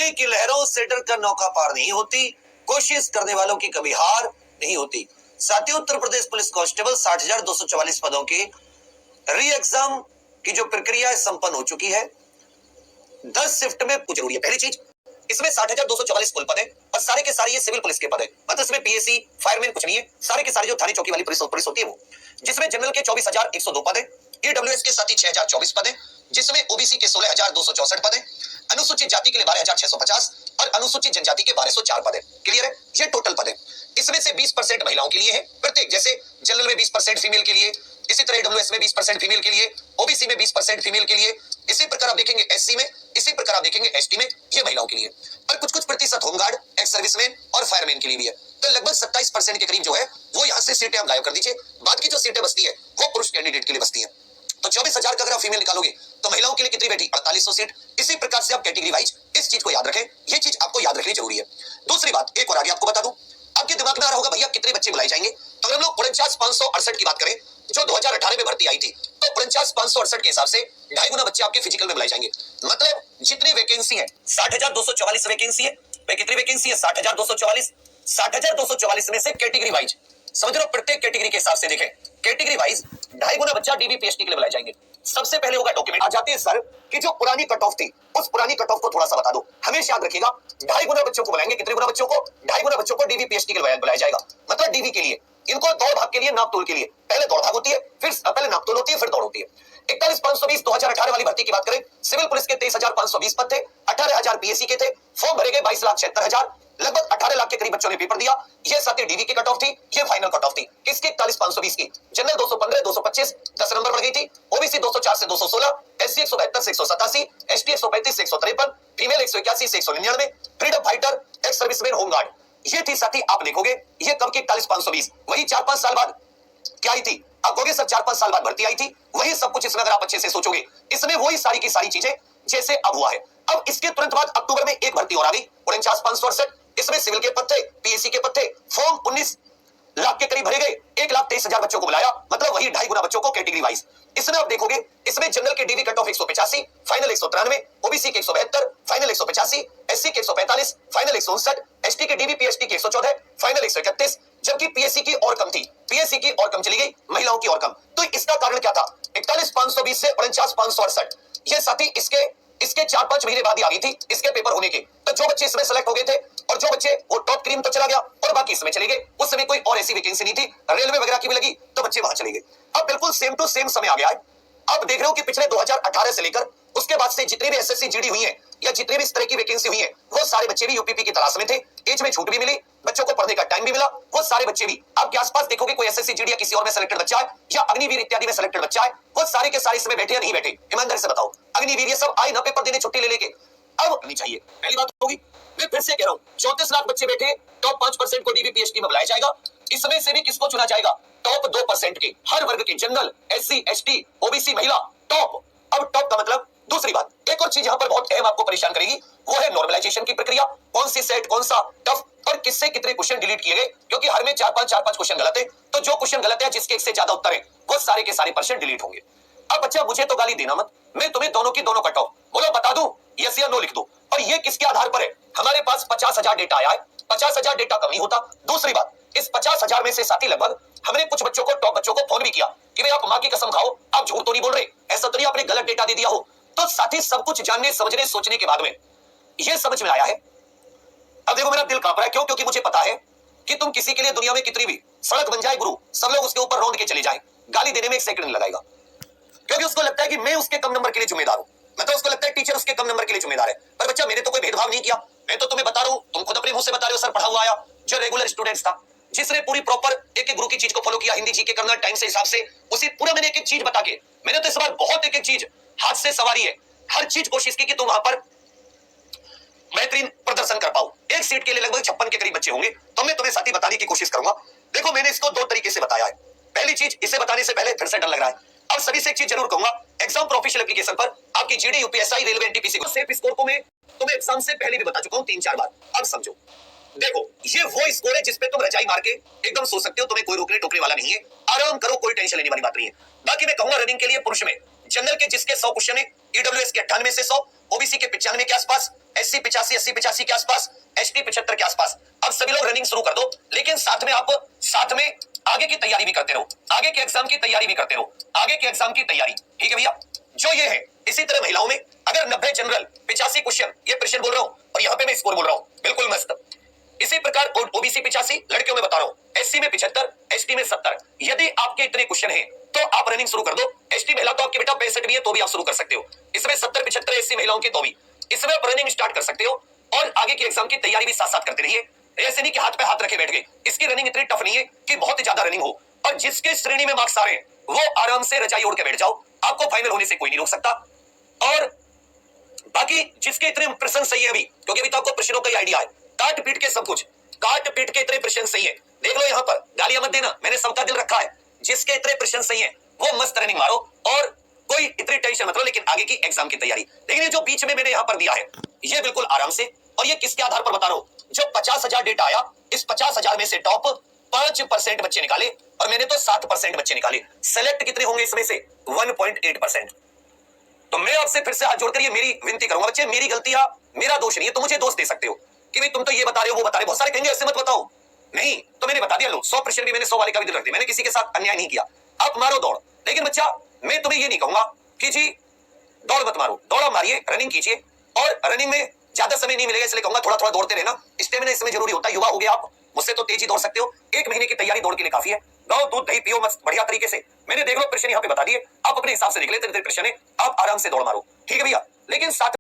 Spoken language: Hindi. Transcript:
तूफानी की लहरों से डरकर नौका पार नहीं होती, कोशिश करने वालों की कभी हार नहीं होती। साथियों, उत्तर प्रदेश पुलिस कांस्टेबल 60,244 पदों के री एग्जाम की जो प्रक्रिया संपन्न हो चुकी है। 10 शिफ्ट में जरूरी है। पहली चीज, इसमें 60,244 कुल पद है और सारे के सारे ये सिविल पुलिस के पद है। मतलब इसमें पीएससी फायरमैन कुछ नहीं है, सारे के सारे जो थाने चौकी वाली पुलिस होती है वो। जिसमें जनरल के 24,102 पद है, ईडब्ल्यूएस के साथ ही 6,024 पद है, जिसमें ओबीसी के 16,264 पद है, अनुसूचित जाति के लिए 12,650 और अनुसूचित जनजाति के 1,204 पद है। क्लियर है? ये टोटल पद है। इसमें से 20% महिलाओं के लिए है प्रत्येक, जैसे जनरल में 20% फीमेल के लिए, इसी तरह ईडब्ल्यूएस में 20% फीमेल के लिए, ओबीसी में 20% फीमेल के लिए, इसी प्रकार आप देखेंगे एससी में, इसी प्रकार आप देखेंगे एसटी में, ये महिलाओं के लिए। और कुछ प्रतिशत होमगार्ड, एक्स सर्विसमैन और फायरमैन के लिए भी है। तो लगभग 27% के करीब जो है वो यहाँ से सीटें आप गायब कर दीजिए। बाद की जो सीटें बचती है वो पुरुष कैंडिडेट के लिए बचती है। तो 24,000 का अगर आप फीमेल निकालोगे तो महिलाओं के लिए कितनी बैठी? 4800 सीट। इसी प्रकार से आप कैटेगरी वाइज इस चीज को याद रखें, ये चीज आपको याद रखनी जरूरी है। दूसरी बात एक और आगे आपको बता दूं, आपके दिमाग में आ रहा होगा भैया कितने बच्चे बुलाए जाएंगे। तो अगर हम लोग 49,568 की बात करें जो 2018 में भर्ती आई थी, तो 49,568 के हिसाब से 2.5 गुना बच्चे आपके फिजिकल में बुलाए जाएंगे। मतलब जितनी वैकेंसी है 60,244 वैकेंसी है। कितनी वैकेंसी है? 60,244। 60,244 में से कैटेगरी वाइज समझ लो, प्रत्येक कैटेगरी के हिसाब से देखें, कैटेगरी वाइज 2.5 गुना बच्चा डीबीपीएसटी के लिए बुलाए जाएंगे। सबसे पहले होगा डॉक्यूमेंट। आ जाते हैं सर कि जो पुरानी कट ऑफ थी उस पुरानी कट ऑफ को थोड़ा सा बता दो। हमेशा याद रखिएगा 2.5 गुना बच्चों को बुलाएंगे। कितने गुना बच्चों को? 2.5 गुना बच्चों को डीबीपीएसटी के लिए बुलाया जाएगा। मतलब डीबी के लिए, इनको दौड़ भाग के लिए, नाप तोल के लिए। पहले दौड़ भाग होती है, फिर पहले नाप तोल होती है, फिर दौड़ होती है। 41,520 2018 वाली भर्ती की बात करें, सिविल पुलिस के 23,520 पद थे, 18,000 पीएससी के थे, फॉर्म भरे गए 22,76,000, लगभग 18 लाख के करीब बच्चों ने पेपर दिया। ये साथ ही डीवी की कट ऑफ थी, ये फाइनल कट ऑफ थी। किसकी? 41,520 की। जनरल 215, 225 10 नंबर बढ़ गई थी, ओबीसी 204 से 216, एससी 172 से 187, एसटी 135 से 153, फीमेल 181 से 199, freedom fighter, ex serviceman, home guard. ये थी साथी। आप देखोगे ये कब की? 41,520। वही 4-5 साल बाद क्या आई थी? आप कहोगे सर 4-5 साल बाद भर्ती आई थी, वही सब कुछ इसमें अगर आप अच्छे से सोचोगे, इसमें वही सारी की सारी चीजें जैसे अब हुआ है। अब इसके तुरंत बाद अक्टूबर में एक भर्ती और आ गई, 49,568। इसमें सिविल के पद थे, पीएससी के पद थे, फॉर्म 19 लाख के करीब भरे गए, 1,23,000 बच्चों को बुलाया। मतलब वही 2.5 गुना बच्चों को कैटेगरी वाइज। इसमें आप देखोगे, इसमें जनरल के DV cut off 185, final 193, OBC के 172, फाइनल 185, एससी के 145, फाइनल 159, एसटी के डीवी पीएसटी के 114, फाइनल 131, जबकि पीएससी की और कम थी, पीएससी की और कम चली गई, महिलाओं की और कम। तो इसका कारण क्या था? 41,520 से 49,568। ये साथी इसके 4-5 महीने बाद ही आ गई थी इसके पेपर होने के। तो जो बच्चे इसमें सेलेक्ट हो गए थे और जो बच्चे वो टॉप क्रीम तो चला गया और बाकी इसमें चले गए। उस समय कोई और ऐसी वैकेंसी नहीं थी, रेलवे वगैरह की भी लगी तो बच्चे वहां चले गए। अब बिल्कुल सेम टू सेम समय आ गया है। अब देख रहे हो कि पिछले 2018 से लेकर उसके बाद से जितनी भी एसएससी जीडी हुई है या जितनी भी इस तरह की वैकेंसी हुई है, वो सारे बच्चे भी यूपीपी की तलाश में थे। एज में छूट भी मिली, बच्चों को पढ़ने का टाइम भी मिला, वो सारे बच्चे भी। आपके आसपास देखोगे कोई एसएससी जीडी या किसी और में सेलेक्टेड बच्चा है या अग्निवीर इत्यादि में सेलेक्टेड बच्चा है, वो सारे के सारे इसमें बैठे या नहीं बैठे? ईमानदारी से बताओ। अग्निवीर ये सब आए ना पेपर देने छुट्टी ले लेके। अब नहीं चाहिए, पहली बात होगी। मैं फिर से कह रहा हूं, 34 लाख बच्चे बैठे, टॉप 5% को डीबी पीएचडी में बुलाया जाएगा। इसमें से भी किसको चुना जाएगा? टॉप 2% के, हर वर्ग के, जनरल, एससी, एसटी, ओबीसी, महिला, टॉप। अब टॉप का मतलब दूसरी बात, एक और चीज यहां पर बहुत अहम आपको परेशान करेगी, वो है नॉर्मलाइजेशन की प्रक्रिया। कौन सी सेट, कौन सा टफ और किससे कितने क्वेश्चन डिलीट किए गए, क्योंकि हर में 4-5 क्वेश्चन गलत है। तो जो क्वेश्चन गलत है, जिसके एक से ज्यादा उत्तर है, वो सारे के सारे परसेंट डिलीट होंगे। अब बच्चा मुझे तो गाली देना मत, मैं तुम्हें दोनों की दोनों कट ऑफ बोलो, बता दूं, यस या नो लिख दो। और ये किसके आधार पर है? हमारे पास 50,000 डेटा आया है, 50,000 डेटा कम नहीं होता। दूसरी बात, इस 50,000 में से साथी लगभग हमने कुछ बच्चों को, टॉप बच्चों को फोन भी किया कि भाई आप मां की कसम खाओ, आप झूठ तो नहीं बोल रहे, ऐसा तो नहीं आपने गलत डेटा दे दिया हो। तो साथी सब कुछ जानने, समझने, सोचने के बाद में यह समझ में आया है। अब देखो मेरा दिल कांप रहा है, क्यों? क्योंकि मुझे पता है कि तुम किसी के लिए दुनिया में कितनी भी सड़क बन जाए गुरु, सब लोग उसके ऊपर रौंद के चले जाएं, गाली देने में 1 सेकंड नहीं लगाएगा, क्योंकि उसको लगता है कि मैं उसके कम नंबर के लिए जिम्मेदार हूं। मतलब उसको लगता है टीचर उसके कम नंबर के लिए जिम्मेदार है। पर बच्चा, मैंने तो कोई भेदभाव नहीं किया, मैं तो तुम्हें बता रहा हूं, तुम खुद अपने मुंह से बता रहे हो। सर पढ़ा हुआ आया जो रेगुलर स्टूडेंट्स था, जिसने पूरी प्रॉपर एक एक गुरु की चीज को फॉलो किया, हिंदी जी के करना टाइम से हिसाब से, उसी पूरा मैंने एक एक चीज बता के, मैंने तो इस बार बहुत एक एक चीज हाथ से सवारी है, हर चीज कोशिश की कि तुम वहां पर बेहतरीन प्रदर्शन कर पाओ। एक सीट के लिए लगभग 56 के करीब बच्चे होंगे, तो मैं तुम्हें साथी बताने की कोशिश करूंगा। देखो मैंने इसको 2 तरीके से बताया है। पहली चीज, इसे बताने से पहले फिर से डर लग रहा है, अब सभी से एक चीज जरूर कहूंगा, एग्जाम प्रोफेशनल एप्लीकेशन पर आपकी जीडी, यूपीएसआई, रेलवे, एनटीपीसी को सेफ स्कोर को मैं तुम्हें एग्जाम से पहले भी बता चुका हूं 3-4 बार। अब समझो, देखो ये वो स्कोर है जिसपे तुम रजाई मार के एकदम सो सकते हो, तुम्हें कोई रोकने टोकने वाला नहीं है, आराम करो, कोई टेंशन लेने वाली बात नहीं है। बाकी मैं कहूंगा रनिंग के लिए पुरुष में जनरल के जिसके 100 क्वेश्चन है, ईडब्ल्यूएस के 98 से 100, ओबीसी के 95 के आसपास, एससी 85, 80 85 के आसपास, एसटी 75 के आसपास। अब सभी लोग रनिंग शुरू कर दो, लेकिन साथ में आगे की तैयारी भी करते रहो, आगे के एग्जाम की तैयारी भी करते रहो, आगे के एग्जाम की तैयारी। ठीक है भैया, जो ये है। इसी तरह महिलाओं में अगर 90 जनरल, 85 क्वेश्चन, ये प्रश्न बोल रहा हूं और यहां पे मैं स्कोर बोल रहा हूं, बिल्कुल मस्त। इसी प्रकार ओबीसी 85 लड़कियों में बता रहा हूं, एससी में 75, एसटी में 70। यदि आपके इतने क्वेश्चन हैं तो आप रनिंग शुरू कर दो। एसटी महिला तो आपके बेटा 65 भी है तो भी आप शुरू कर सकते हो, इसमें 70 75 एससी महिलाओं की तो भी इसमें आप रनिंग स्टार्ट कर सकते हो और आगे के एग्जाम की तैयारी भी साथ साथ करते रहिए। ऐसे नहीं कि हाथ पे हाथ रखे बैठ गए। इसकी रनिंग इतनी टफ नहीं है कि बहुत ही ज्यादा रनिंग हो, और जिसके श्रेणी में मार्क्स आ रहे हैं वो आराम से रजाई ओढ़ के बैठ जाओ, आपको फाइनल होने से कोई नहीं रोक सकता। और बाकी जिसके इतने प्रश्न सही है अभी, क्योंकि अभी तो आपको प्रश्नों का आइडिया है, काट पीट के सब कुछ, काट पीट के इतने प्रश्न सही है, देख लो यहाँ पर, गालियां मत देना, मैंने सबका दिल रखा है। जिसके इतने प्रश्न सही है वो मस्त रनिंग मारो और कोई इतनी टेंशन मत लो, लेकिन आगे की एग्जाम की तैयारी। लेकिन ये जो बीच में मैंने यहाँ पर दिया है ये बिल्कुल आराम से, और ये किसके आधार पर बता रहा हूं, जो 50,000 डेटा आया, इस 50,000 में से टॉप 5% बच्चे निकाले और मैंने तो 7% बच्चे निकाले। सेलेक्ट कितने होंगे इसमें से? 1.8%। तो मैं आपसे फिर से हाथ जोड़कर ये मेरी विनती करूंगा, बच्चे मेरी गलतियां, मेरा दोष नहीं है, तुम मुझे दोष दे सकते हो कि भाई तुम तो ये बता रहे हो वो बता रहे हो, बहुत सारे कहेंगे ऐसे मत बताओ, नहीं तो मैंने बता दिया। लो 100 प्रश्न भी मैंने 100 वाले का भी दिल रख दिया, मैंने किसी के साथ अन्याय नहीं किया। आप मारो दौड़, लेकिन बच्चा मैं तुम्हें ये नहीं कहूंगा कि जी दौड़ मत मारो, दौड़ा मारिए, रनिंग कीजिए, और रनिंग में ज्यादा समय नहीं मिलेगा इसलिए कहूंगा थोड़ा थोड़ा दौड़ते रहना, स्टेमिना इसमें जरूरी होता है। युवा हो गया आप, मुझसे तो तेजी दौड़ सकते हो, 1 महीने की तैयारी दौड़ के लिए काफी है। गाओ दूध दही पियो मस्त बढ़िया तरीके से, मैंने देख लो प्रश्न यहाँ पे बता दिए, आप अपने हिसाब से देख लेते प्रश्न है, आप आराम से दौड़ मारो, ठीक है भैया। लेकिन साथ